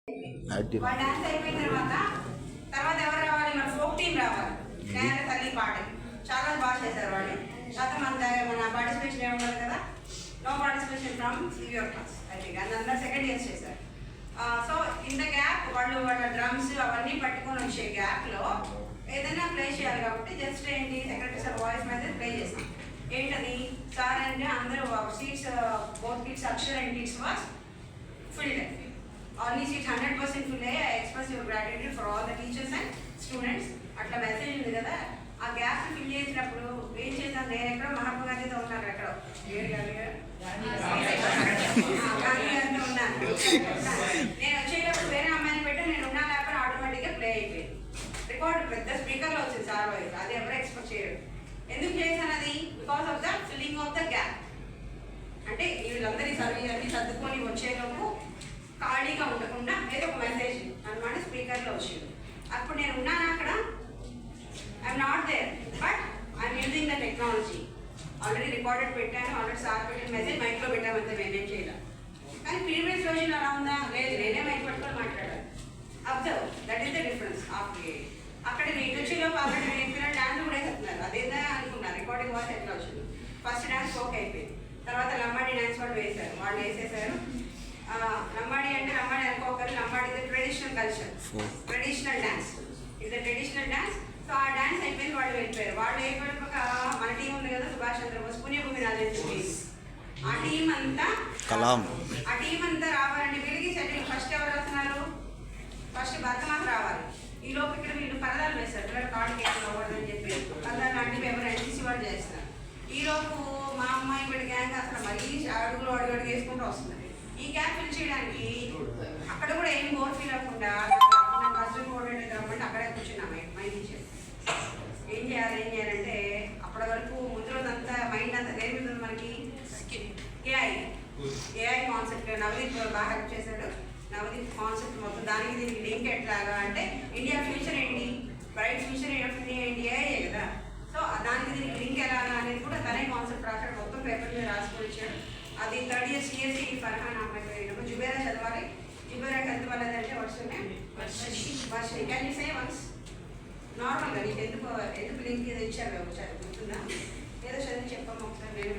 వాళ్ళ డాన్స్ అయిపోయిన తర్వాత ఎవరు రావాలి? మన ఫోక్ టీం రావాలి. నేల తల్లి పాట చాలా బాగా చేశారు వాళ్ళు. తర్వాత మన పార్టిసిపేషన్ ఏమన్నారు కదా, no participation from your class I think అందరూ సెకండ్ ఇయర్స్ చేశారు. సో ఇన్ ద గ్యాప్ వాళ్ళ డ్రమ్స్ అవన్నీ పట్టుకొని వచ్చే గ్యాప్లో ఏదైనా ప్లే చేయాలి కాబట్టి జస్ట్ ఏంటి secretary sir voice message play చేసాం. ఏంటది సార్ అంటే అందరూ seats both kids Akshar and kids was filled. All these seats 100% full. I express your gratitude for all the teachers and students. అట్లా మెసేజ్ ఉంది కదా, ఆ గ్యాప్ ఫిల్ చేసినప్పుడు ఏం చేశాను, నేను ఎక్కడో మహాత్మా గాంధీతో ఉన్నాను, ఎక్కడో గాంధీ గారితో ఉన్నాను. నేను వచ్చేటప్పుడు వేరే అమ్మాయిని పెట్టి నేను ఉన్నా లేకపోతే ఆటోమేటిక్గా ప్లే అయిపోయింది. రికార్డు పెద్ద స్పీకర్లో వచ్చింది సార్ వాయిస్. అది ఎవరో ఎక్స్పెక్ట్ చేయరు. ఎందుకు చేశాను అది? Because of the filling of the gap. అంటే వీళ్ళందరి అన్ని సర్దుకొని వచ్చేలోపు ఖాళీగా ఉండకుండా ఏదో ఒక మెసేజ్ అన్నమాట స్పీకర్లో వచ్చింది. అప్పుడు నేను ఉన్నాను అక్కడ, I'm not there but I'm using the technology. Already recorded పెట్టాను, ఆల్రెడీ సార్ పెట్టిన మెసేజ్ మైక్లో పెట్టామంతే, మేమేం చేయాలి. కానీ ప్రీవియస్ రోజులు అలా ఉందా? లేదు, నేనే మైక్ పట్టుకొని మాట్లాడాలి. Observe, that is the difference of అక్కడ నేను వచ్చేలోపు ఆల్రెడీ నేను డాన్స్ కూడా వేస్తున్నారు. అదేదా అనుకున్నారు రికార్డింగ్ వాయిస్ ఎట్లా వచ్చింది. ఫస్ట్ డాన్స్ ఓకే అయిపోయింది. తర్వాత లంబాడీ డాన్స్ కూడా వేశారు, వాళ్ళు వేసేసారు. లంబాడీ అంటే లంబాడీ అనుకోకరు, లంబాడీ ఇది ట్రెడిషనల్ కల్చర్, ట్రెడిషనల్ డ్యాన్స్, ఇది ట్రెడిషనల్ డ్యాన్స్. సో ఆ డ్యాన్స్ అయిపోయింది, వాళ్ళు వెళ్ళిపోయారు. వాళ్ళు అయిపోయాక మన టీం ఉంది కదా, సుభాష్ చంద్రబోస్ పుణ్యభూమి రాజేంద్ర టీం, ఆ టీం అంతా రావాలండి. వీళ్ళకి సెటిల్ ఫస్ట్ ఎవరు వస్తున్నారు? ఫస్ట్ భరతమాత రావాలి. ఈ లోపు ఇక్కడ వీళ్ళు పరదాలు వేస్తారు, పిల్లలు కార్డు కేసులు అవ్వడదని చెప్పి పరదాలు లాంటి పేపర్ ఎన్సీసీ వాళ్ళు చేస్తారు. ఈలోపు మా అమ్మాయి వీడి గ్యాంగ్ అసలు మరీ అడుగులు అడుగు వేసుకుంటూ వస్తుంది. ఈ గ్యాప్ ఫిల్ చేయడానికి అక్కడ కూడా ఏం బోర్ ఫీల్ అవ్వకుండా నాకు అర్జున్ కోఆర్డినేటర్ రమ్మంటే అక్కడే కూర్చున్నాము. మైండ్ ఇచ్చేది ఏం చేయాలంటే అప్పటి వరకు ముందు రోజంతా మైండ్ అంతా దేని మీద మనకి ఏఐ కాన్సెప్ట్ నవదీప్ బాగా హెల్ప్ చేశాడు. నవదీప్ కాన్సెప్ట్ మొత్తం దానికి దీనికి లింక్ ఎట్లాగా అంటే ఇండియా ఫ్యూచర్ ఏంటి, బ్రైట్ ఫ్యూచర్ ఏంటి, ఏఐ కదా. సో దానికి దీనికి లింక్ ఎలాగా అనేది కూడా తనే కాన్సెప్ట్ రాశాడు, మొత్తం పేపర్ మీద రాసుకొని వచ్చాడు. అది థర్డ్ ఇయర్ సిఎస్సి ఫర్హాన్ అమ్మాయి పేరు జుబేరా చదవాలి. జుబేరా ఎంత వాళ్ళదంటే వర్షం క్యాన్ యూ సే వన్స్ నార్మల్గా నీకు ఎందుకు లింక్ ఏదో ఇచ్చారు ఒకసారి గుర్తుందా? ఏదో చదివి చెప్పాము ఒకసారి. నేను